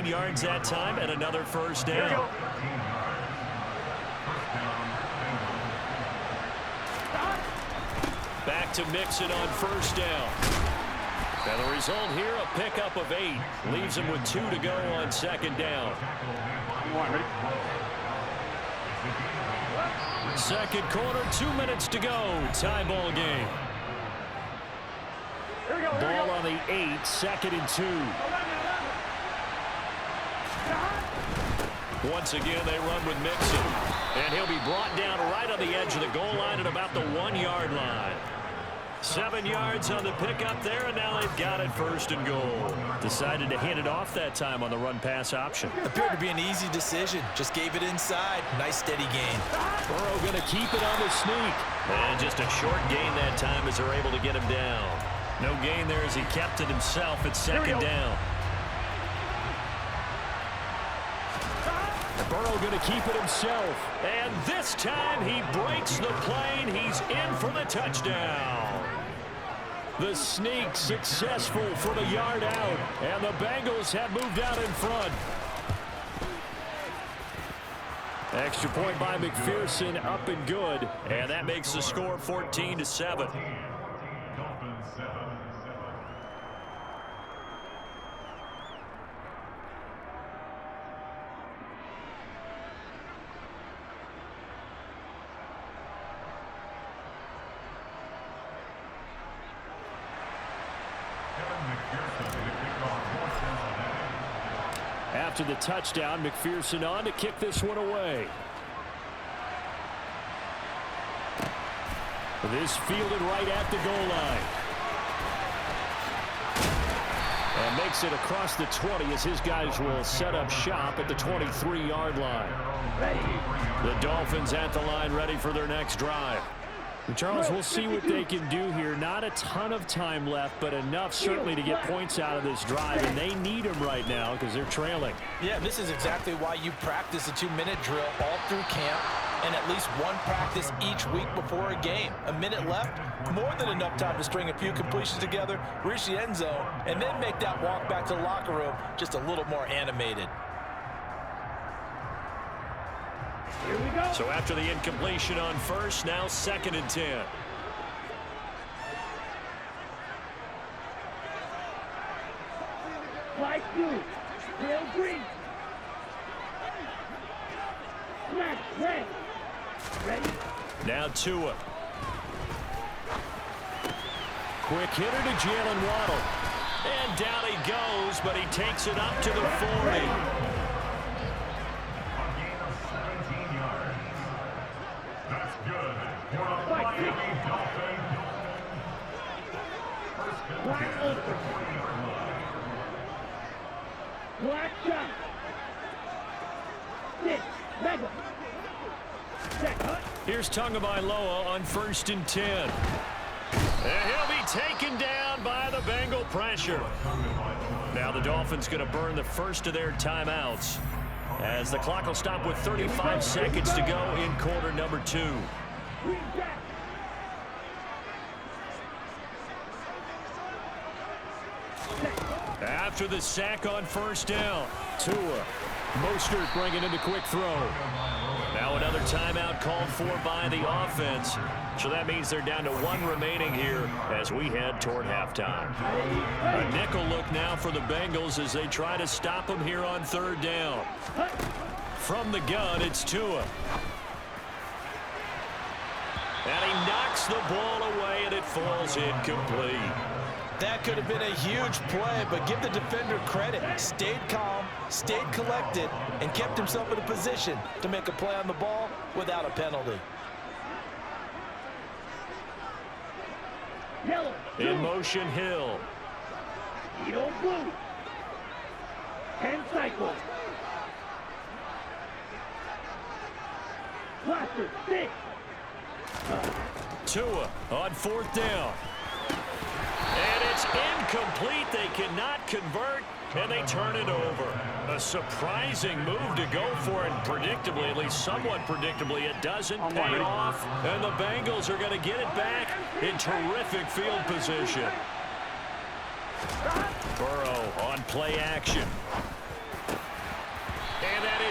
yards that time and another first down. Back to Mixon on first down. And the result here, a pickup of 8. Leaves him with 2 to go on second down. Second quarter, 2 minutes to go. Tie ball game. Ball on the 8, 2nd and 2. Once again, they run with Mixon. And he'll be brought down right on the edge of the goal line at about the 1-yard line. 7 yards on the pickup there, and now they've got it first and goal. Decided to hand it off that time on the run-pass option. Appeared to be an easy decision. Just gave it inside. Nice steady gain. Burrow going to keep it on the sneak. And just a short gain that time as they're able to get him down. No gain there as he kept it himself at second down. Burrow going to keep it himself. And this time he breaks the plane. He's in for the touchdown. The sneak successful from a yard out. And the Bengals have moved out in front. Extra point by McPherson, up and good. And that makes the score 14-7. After the touchdown, McPherson on to kick this one away. This fielded right at the goal line. And makes it across the 20 as his guys will set up shop at the 23-yard line. The Dolphins at the line ready for their next drive. Charles, we'll see what they can do here. Not a ton of time left, but enough certainly to get points out of this drive, and they need them right now because they're trailing. Yeah, this is exactly why you practice a 2-minute drill all through camp and at least one practice each week before a game. A minute left, more than enough time to string a few completions together, reach the end zone, and then make that walk back to the locker room just a little more animated. Here we go. So after the incompletion on first, now 2nd and 10. Fly blue, tail green. Smash red. Ready? Now Tua. Quick hitter to Jalen Waddle. And down he goes, but he takes it up to the 40. Black shot. Six. Mega. Here's Tagovailoa on 1st and 10. And he'll be taken down by the Bengal pressure. Now the Dolphins going to burn the first of their timeouts as the clock will stop with 35 seconds to go in quarter number 2. After the sack on 1st down, Tua. Mostert bringing in the quick throw. Now another timeout called for by the offense. So that means they're down to 1 remaining here as we head toward halftime. A nickel look now for the Bengals as they try to stop them here on 3rd down. From the gun, it's Tua. And he knocks the ball away, and it falls incomplete. That could have been a huge play, but give the defender credit. Stayed calm, stayed collected, and kept himself in a position to make a play on the ball without a penalty. Yellow. In motion, Hill. Yellow blue. 10 cycles. Cluster 6. Tua on 4th down. And it's incomplete. They cannot convert, and they turn it over. A surprising move to go for it, predictably, at least somewhat predictably, it doesn't pay off. And the Bengals are going to get it back in terrific field position. Burrow on play action.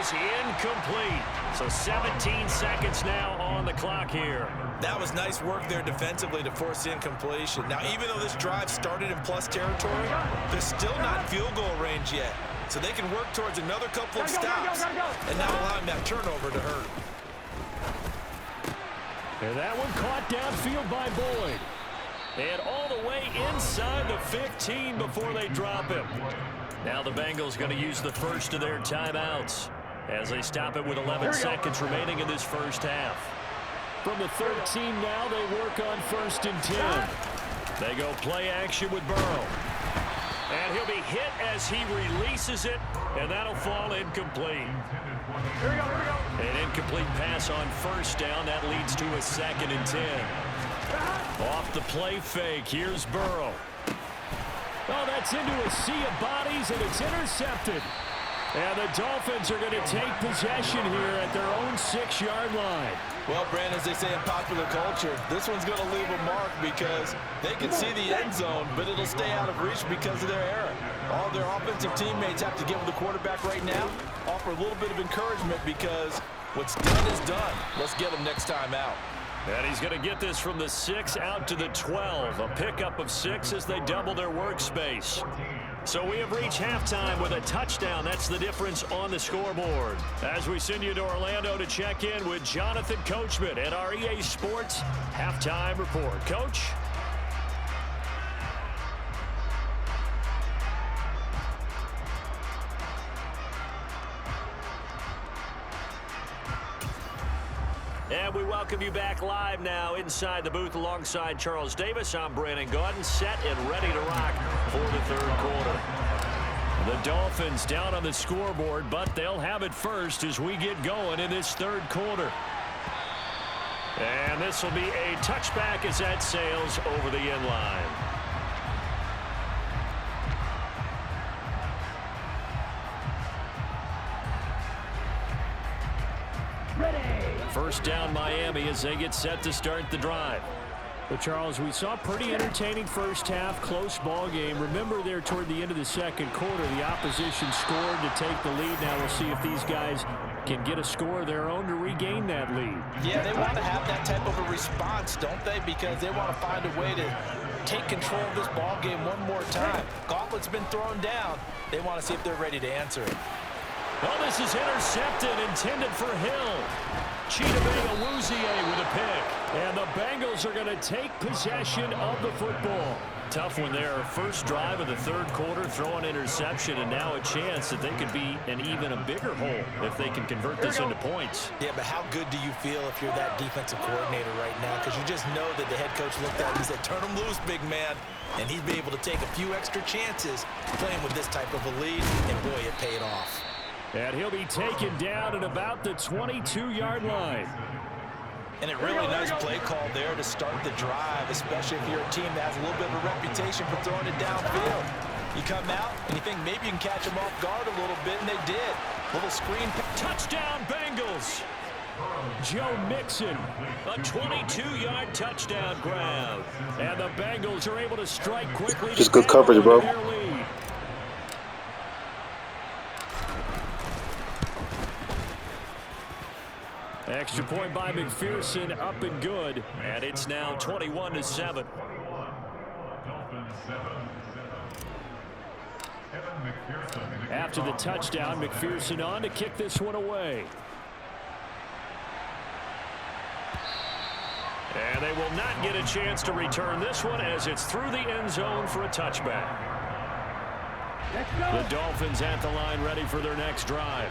is incomplete. So 17 seconds now on the clock here. That was nice work there defensively to force the incompletion. Now, even though this drive started in plus territory, they're still not in field goal range yet. So they can work towards another couple of stops and not allowing that turnover to hurt. And that one caught downfield by Boyd. And all the way inside the 15 before they drop him. Now the Bengals going to use the first of their timeouts as they stop it with 11 seconds remaining in this first half. From the 13 now, they work on 1st and 10. They go play action with Burrow. And he'll be hit as he releases it, and that'll fall incomplete. Here we go. An incomplete pass on 1st down. That leads to a 2nd and 10. Off the play fake, here's Burrow. Oh, that's into a sea of bodies, and it's intercepted. And the Dolphins are going to take possession here at their own 6-yard line. Well, Brandon, as they say in popular culture, this one's going to leave a mark because they can see the end zone, but it'll stay out of reach because of their error. All their offensive teammates have to give the quarterback right now, offer a little bit of encouragement because what's done is done. Let's get them next time out. And he's going to get this from the 6 out to the 12. A pickup of 6 as they double their workspace. So we have reached halftime with a touchdown. That's the difference on the scoreboard. As we send you to Orlando to check in with Jonathan Coachman at our EA Sports Halftime Report. Coach? And we welcome you back live now inside the booth alongside Charles Davis. I'm Brandon Gaudin, set and ready to rock for the 3rd quarter. The Dolphins down on the scoreboard, but they'll have it first as we get going in this 3rd quarter. And this will be a touchback as that sails over the end line. First down Miami as they get set to start the drive. But Charles, we saw pretty entertaining first half, close ball game. Remember there toward the end of the 2nd quarter, the opposition scored to take the lead. Now we'll see if these guys can get a score of their own to regain that lead. Yeah, they want to have that type of a response, don't they? Because they want to find a way to take control of this ball game one more time. Gauntlet's been thrown down. They want to see if they're ready to answer it. Well, this is intercepted, intended for Hill. Chidobe with a pick. And the Bengals are going to take possession of the football. Tough one there. First drive of the 3rd quarter, throw an interception, and now a chance that they could be in even a bigger hole if they can convert this into points. Yeah, but how good do you feel if you're that defensive coordinator right now? Because you just know that the head coach looked at him and said, turn him loose, big man. And he'd be able to take a few extra chances playing with this type of a lead, and boy, it paid off. And he'll be taken down at about the 22-yard line. And a really nice play call there to start the drive, especially if you're a team that has a little bit of a reputation for throwing it downfield. You come out and you think maybe you can catch them off guard a little bit, and they did. Little screen. Touchdown, Bengals. Joe Mixon, a 22-yard touchdown grab. And the Bengals are able to strike quickly. Just good coverage, bro. Extra point by McPherson, up and good. And it's now 21-7. After the touchdown, McPherson on to kick this one away. And they will not get a chance to return this one as it's through the end zone for a touchback. The Dolphins at the line ready for their next drive.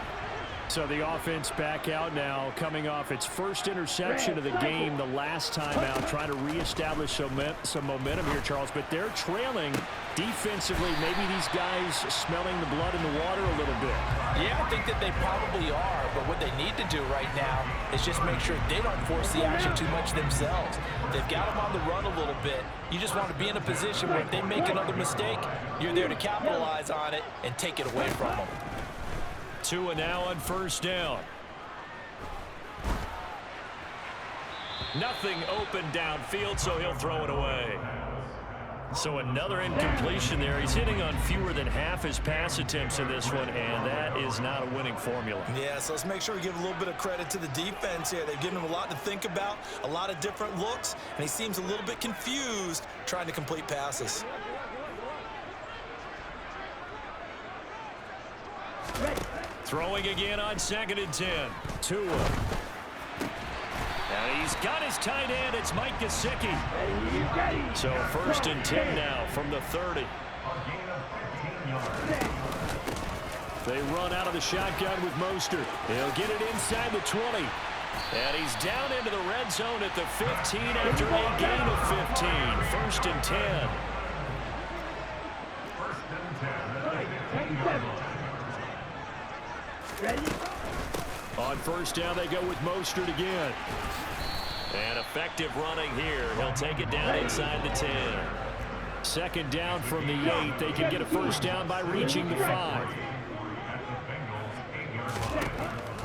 So the offense back out now, coming off its first interception of the game the last time out, trying to reestablish some momentum here, Charles. But they're trailing defensively. Maybe these guys smelling the blood in the water a little bit. Yeah, I think that they probably are. But what they need to do right now is just make sure they don't force the action too much themselves. They've got them on the run a little bit. You just want to be in a position where if they make another mistake, you're there to capitalize on it and take it away from them. Tua now on first down. Nothing open downfield, so he'll throw it away. So another incompletion there. He's hitting on fewer than half his pass attempts in this one, and that is not a winning formula. Yeah, so let's make sure we give a little bit of credit to the defense here. They've given him a lot to think about, a lot of different looks, and he seems a little bit confused trying to complete passes. Throwing again on 2nd and 10. Tua. And he's got his tight end. It's Mike Gesicki. So 1st and 10 now from the 30. They run out of the shotgun with Mostert. He'll get it inside the 20. And he's down into the red zone at the 15 after a gain of 15. 1st and 10. Ready? On 1st down, they go with Mostert again. And effective running here. He'll take it down inside the 10. 2nd down from the 8. They can get a 1st down by reaching the 5.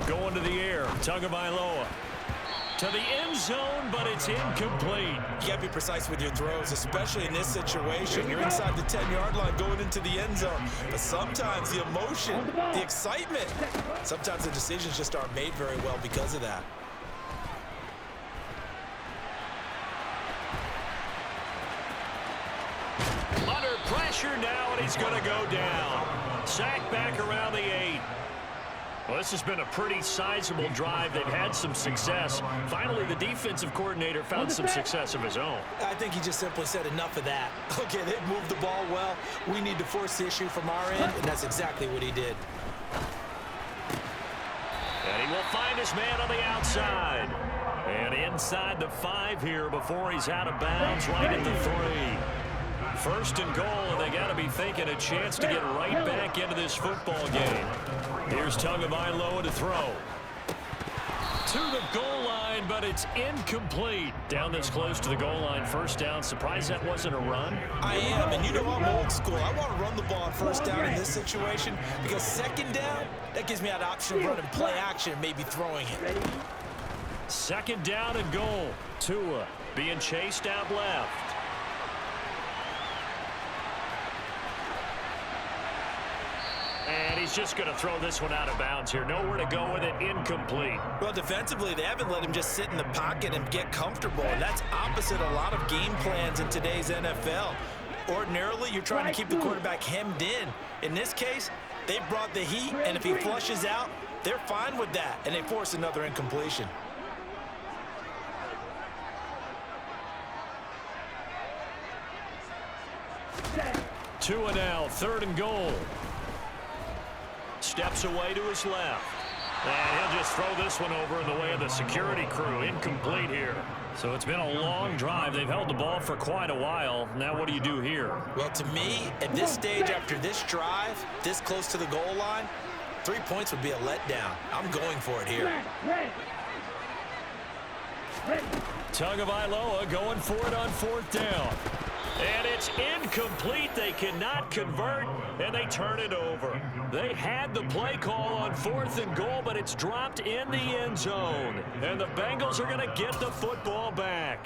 Going to the air. Tagovailoa. To the end zone, but it's incomplete. You got to be precise with your throws, especially in this situation. You're inside the 10-yard line going into the end zone. But sometimes the emotion, the excitement, sometimes the decisions just aren't made very well because of that. Under pressure now, and he's going to go down. Sacked back around the 8. Well, this has been a pretty sizable drive. They've had some success. Finally, the defensive coordinator found some success of his own. I think he just simply said enough of that. Okay, they've moved the ball well. We need to force the issue from our end, and that's exactly what he did. And he will find his man on the outside. And inside the 5 here before he's out of bounds right at the 3. 1st and goal, and they got to be thinking a chance to get right back into this football game. Here's Tagovailoa to throw. To the goal line, but it's incomplete. Down this close to the goal line, 1st down. Surprised that wasn't a run? I am, and you know I'm old school. I want to run the ball on 1st down in this situation because 2nd down, that gives me that option of running play action and maybe throwing it. 2nd down and goal. Tua being chased out left. And he's just going to throw this one out of bounds here. Nowhere to go with it. Incomplete. Well, defensively, they haven't let him just sit in the pocket and get comfortable. And that's opposite a lot of game plans in today's NFL. Ordinarily, you're trying to keep the quarterback hemmed in. In this case, they brought the heat, and if he flushes out, they're fine with that, and they force another incompletion. Tua now, 3rd and goal. Steps away to his left. And he'll just throw this one over in the way of the security crew. Incomplete here. So it's been a long drive. They've held the ball for quite a while. Now what do you do here? Well, to me, at this stage after this drive, this close to the goal line, 3 points would be a letdown. I'm going for it here. Tagovailoa going for it on 4th down. And it's incomplete. They cannot convert, and they turn it over. They had the play call on 4th and goal, but it's dropped in the end zone. And the Bengals are going to get the football back.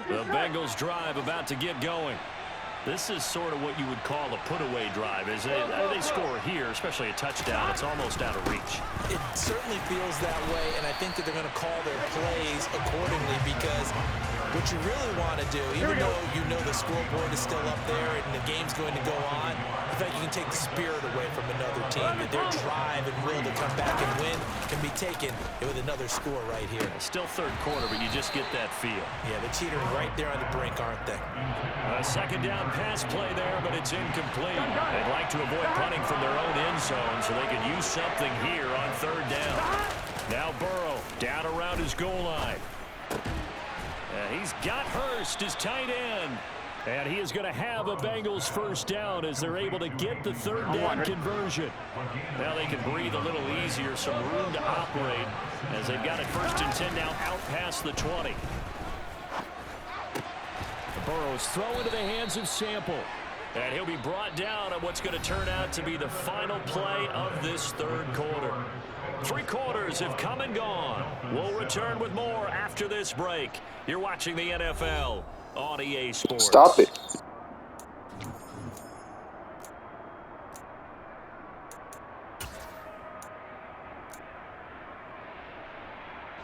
The Bengals drive about to get going. This is sort of what you would call a put-away drive. As they score here, especially a touchdown, it's almost out of reach. It certainly feels that way, and I think that they're going to call their plays accordingly because what you really want to do, even though you know the scoreboard is still up there and the game's going to go on, I think you can take the spirit away from another team. That their drive and will to come back and win can be taken with another score right here. Still 3rd quarter, but you just get that feel. Yeah, they're teetering right there on the brink, aren't they? A 2nd down pass play there, but it's incomplete. They'd like to avoid punting from their own end zone so they can use something here on 3rd down. Now Burrow down around his goal line. He's got Hurst, his tight end. And he is going to have a Bengals 1st down as they're able to get the 3rd down conversion. Now they can breathe a little easier, some room to operate as they've got it 1st and 10 now out past the 20. Burrow's throw into the hands of Sample. And he'll be brought down on what's going to turn out to be the final play of this 3rd quarter. 3 quarters have come and gone. We'll return with more after this break. You're watching the NFL on EA Sports. Stop it.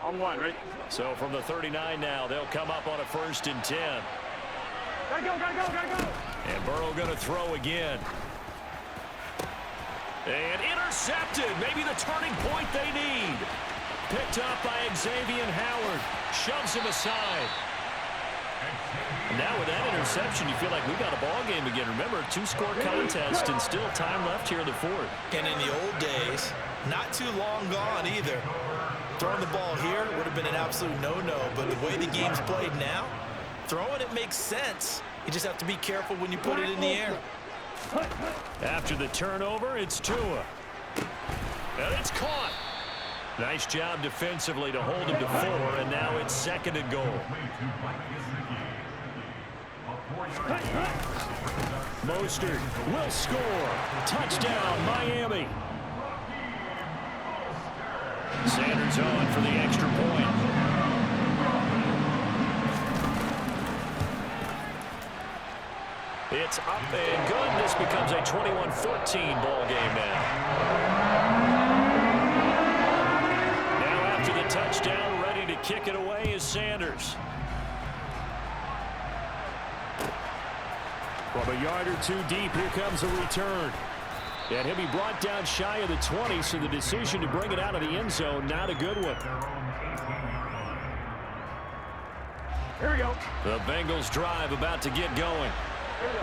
On one, ready? So from the 39 now, they'll come up on a 1st and 10. Gotta go, gotta go, gotta go. And Burrow going to throw again. And intercepted. Maybe the turning point they need. Picked up by Xavier Howard. Shoves him aside. And now with that interception, you feel like we got a ball game again. Remember, 2-score contest and still time left here in the 4th. And in the old days, not too long gone either. Throwing the ball here would have been an absolute no-no, but the way the game's played now, throwing it makes sense. You just have to be careful when you put it in the air. After the turnover, it's Tua. And it's caught. Nice job defensively to hold him to 4, and now it's 2nd and goal. Mostert will score. Touchdown, Miami. Sanders on for the extra point. It's up and good. This becomes a 21-14 ball game now. Now after the touchdown, ready to kick it away is Sanders. From a yard or 2 deep, here comes a return. And he'll be brought down shy of the 20, so the decision to bring it out of the end zone, not a good one. Here we go. The Bengals drive about to get going.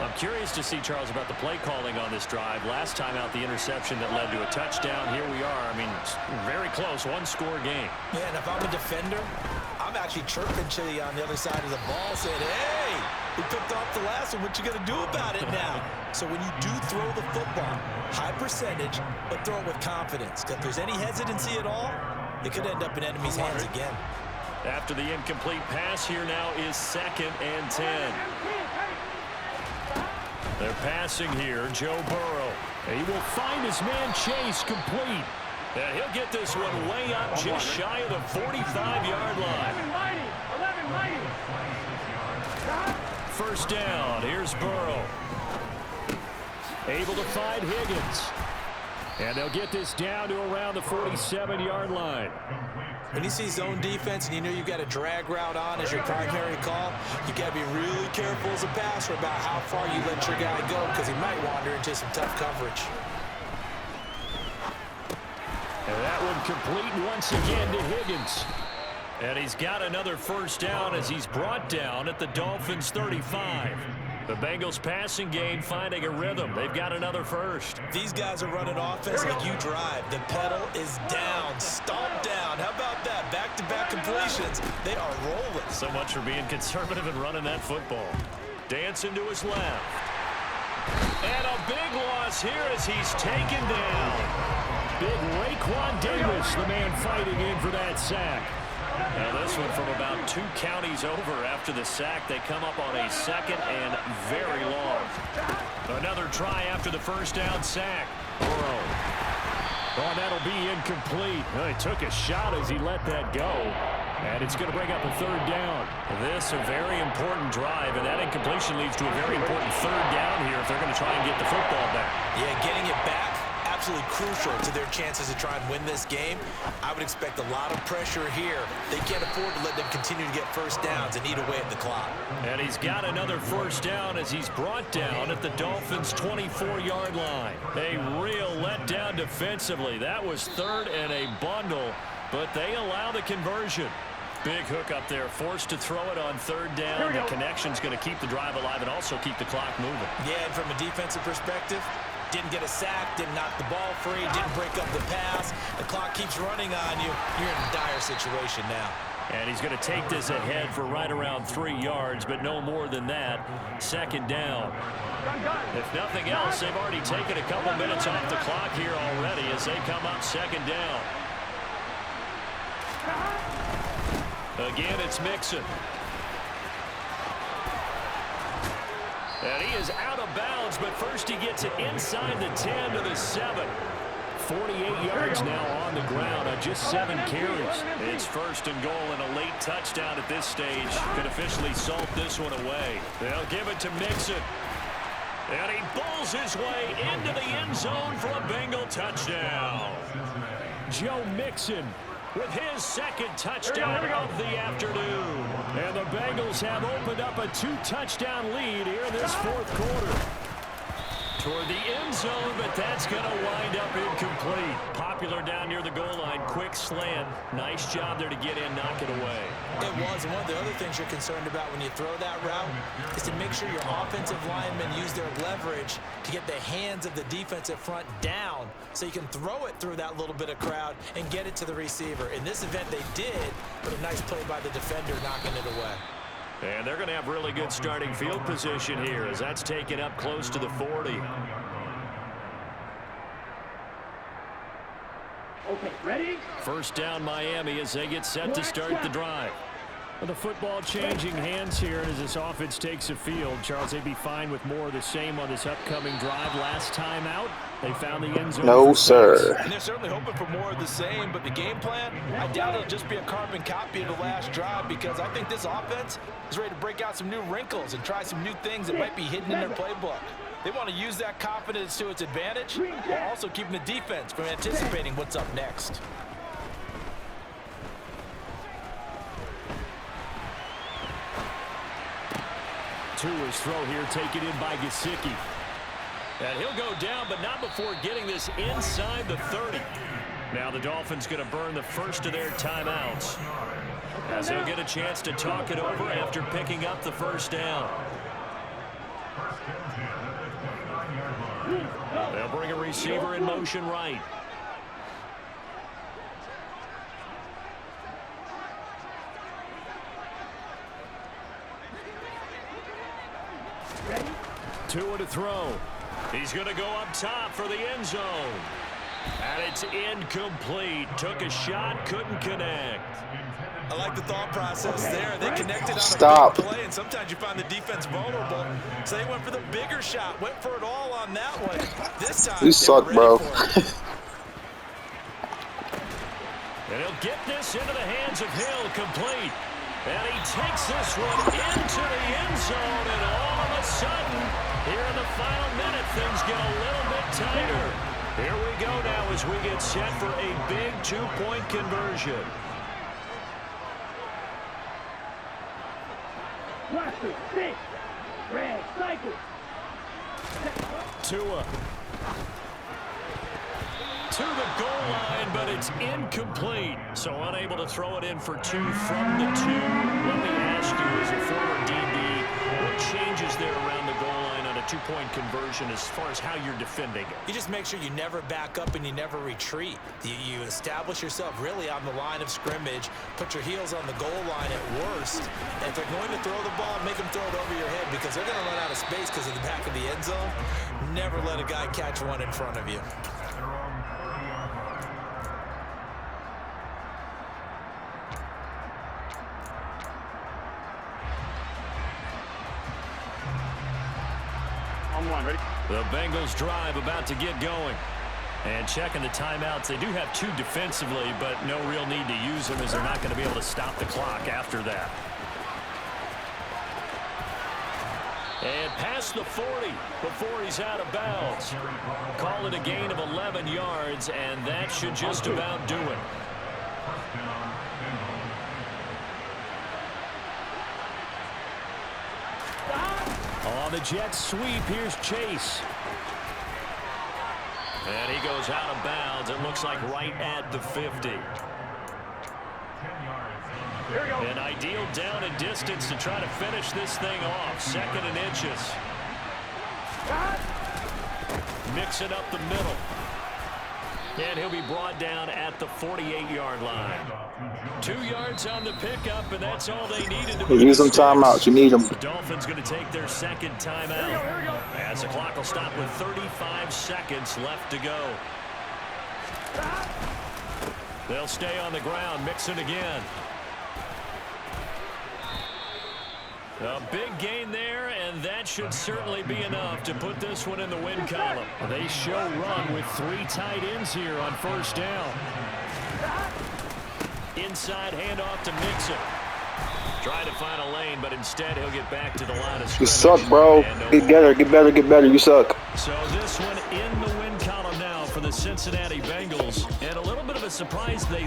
I'm curious to see, Charles, about the play calling on this drive. Last time out, the interception that led to a touchdown. Here we are. I mean, it's very close, 1-score game. Yeah, and if I'm a defender, I'm actually chirping Chili on the other side of the ball saying, hey, we picked off the last one. What you going to do about it now? So when you do throw the football, high percentage, but throw it with confidence. If there's any hesitancy at all, it could end up in enemy's hands again. After the incomplete pass, here now is 2nd and 10. They're passing here, Joe Burrow. He will find his man Chase complete. And he'll get this one way up just shy of the 45-yard line. 11 1st down, here's Burrow. Able to find Higgins. And they'll get this down to around the 47-yard line. When you see zone defense and you know you've got a drag route on as your primary call, you got to be really careful as a passer about how far you let your guy go because he might wander into some tough coverage. And that one complete once again to Higgins. And he's got another 1st down as he's brought down at the Dolphins' 35. The Bengals passing game finding a rhythm. They've got another 1st. These guys are running offense like you drive. The pedal is down, stomp down. How about that? Back-to-back completions. They are rolling. So much for being conservative and running that football. Dancing to his left. And a big loss here as he's taken down. Big Raekwon Davis, the man fighting in for that sack. Now this one from about 2 counties over after the sack. They come up on a 2nd and very long. Another try after the 1st down sack. Burrow. Oh, that'll be incomplete. Well, he took a shot as he let that go. And it's going to bring up a 3rd down. This a very important drive, and that incompletion leads to a very important 3rd down here if they're going to try and get the football back. Yeah, getting it back, absolutely crucial to their chances to try and win this game. I would expect a lot of pressure here. They can't afford to let them continue to get 1st downs and eat away at the clock. And he's got another 1st down as he's brought down at the Dolphins' 24-yard line. A real letdown defensively. That was 3rd and a bundle, but they allow the conversion. Big hook up there, forced to throw it on 3rd down. The connection's going to keep the drive alive and also keep the clock moving. Yeah, and from a defensive perspective, didn't get a sack, didn't knock the ball free, didn't break up the pass. The clock keeps running on you. You're in a dire situation now. And he's going to take this ahead for right around 3 yards, but no more than that. 2nd down. If nothing else, they've already taken a couple minutes off the clock here already as they come up 2nd down. Again, it's Mixon. And he is out of bounds, but first he gets it inside the 10 to the 7. 48 yards now on the ground on just 7 carries. It's 1st and goal, and a late touchdown at this stage could officially salt this one away. They'll give it to Mixon. And he bowls his way into the end zone for a Bengal touchdown. Joe Mixon with his 2nd touchdown of the afternoon. And the Bengals have opened up a 2-touchdown lead here in this 4th quarter. Toward the end zone, but that's going to wind up incomplete. Popular down near the goal line. Quick slant. Nice job there to get in, knock it away. It was, and one of the other things you're concerned about when you throw that route is to make sure your offensive linemen use their leverage to get the hands of the defensive front down so you can throw it through that little bit of crowd and get it to the receiver. In this event, they did, but a nice play by the defender knocking it away. And they're going to have really good starting field position here as that's taken up close to the 40. Okay, ready? 1st down Miami as they get set to start the drive. Well, the football changing hands here as this offense takes the field. Charles, they'd be fine with more of the same on this upcoming drive. Last time out, they found the end zone. No, sir. And they're certainly hoping for more of the same, but the game plan, I doubt it'll just be a carbon copy of the last drive because I think this offense is ready to break out some new wrinkles and try some new things that might be hidden in their playbook. They want to use that confidence to its advantage while also keeping the defense from anticipating what's up next. Tua's throw here taken in by Gesicki. And he'll go down, but not before getting this inside the 30. Now the Dolphins going to burn the first of their timeouts as they'll get a chance to talk it over after picking up the 1st down. They'll bring a receiver in motion right. Tua to throw. He's going to go up top for the end zone. And it's incomplete. Took a shot, couldn't connect. I like the thought process there. They connected on Stop. a big play, and sometimes you find the defense vulnerable. So they went for the bigger shot, went for it all on that one. This time, You suck, bro. And he'll get this into the hands of Hill, complete. And he takes this one into the end zone, and all of a sudden, here in the final minute, things get a little bit tighter. Here we go now as we get set for a big 2-point conversion. Blaster, 6. Red, cycle. Tua. To the goal line, but it's incomplete. So unable to throw it in for 2 from the 2. Let me ask you, as a former DB, what changes there around the goal line on a 2-point conversion as far as how you're defending it? You just make sure you never back up and you never retreat. You establish yourself really on the line of scrimmage, put your heels on the goal line at worst. And if they're going to throw the ball, make them throw it over your head because they're going to run out of space because of the back of the end zone. Never let a guy catch one in front of you. Ready? The Bengals drive about to get going. And checking the timeouts, they do have 2 defensively, but no real need to use them as they're not going to be able to stop the clock after that. And past the 40 before he's out of bounds. Call it a gain of 11 yards, and that should just about do it. On the Jets sweep, here's Chase. And he goes out of bounds. It looks like right at the 50. An ideal down and distance to try to finish this thing off. 2nd and inches. Mixing up the middle. And he'll be brought down at the 48-yard line. 2 yards on the pickup, and that's all they needed to Use them timeouts. You need them. The Dolphins going to take their 2nd timeout. As the clock will stop with 35 seconds left to go. They'll stay on the ground, Mixon again. A big gain there, and that should certainly be enough to put this one in the win column. They show run with 3 tight ends here on first down. Inside handoff to Mixon. Trying to find a lane, but instead he'll get back to the line of scrimmage. You suck, bro. Get better, get better, get better. You suck. So this one in the win column now for the Cincinnati Bengals. And a little bit of a surprise they